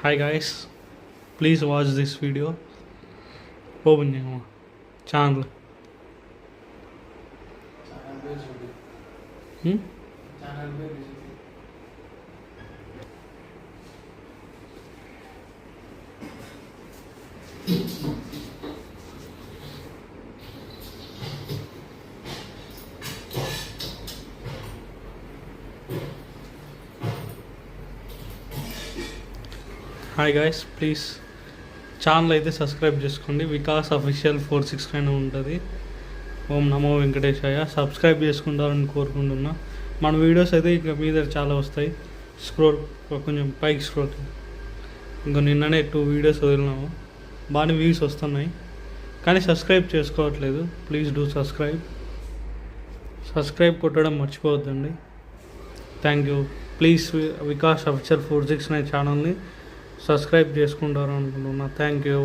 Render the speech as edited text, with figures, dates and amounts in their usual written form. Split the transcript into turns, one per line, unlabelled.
Hi guys, please watch this video. Open your channel. Hmm? Hi guys, please channel అయితే subscribe చేసుకోండి. Vikas official 469 ఉంటుంది. ఓం నమో వెంకటేశాయ. Subscribe చేసుకుంటారని కోరుకుంటున్నా. మన వీడియోస్ అయితే ఇక మీద చాలా వస్తాయి. స్క్రోల్ కొంచెం పైకి స్క్రోల్. ఇంకా నిన్ననే 2 వీడియోస్ వదిలినాము, బాగానే వ్యూస్ వస్తున్నాయి, కానీ సబ్స్క్రైబ్ చేసుకోవట్లేదు. ప్లీజ్ డూ సబ్స్క్రైబ్ కొట్టడం మర్చిపోవద్దండి. Thank you. Please Vikas official 469 ఛానల్ని సబ్స్క్రైబ్ చేసుకుంటారు అనుకుంటున్నా. Thank you.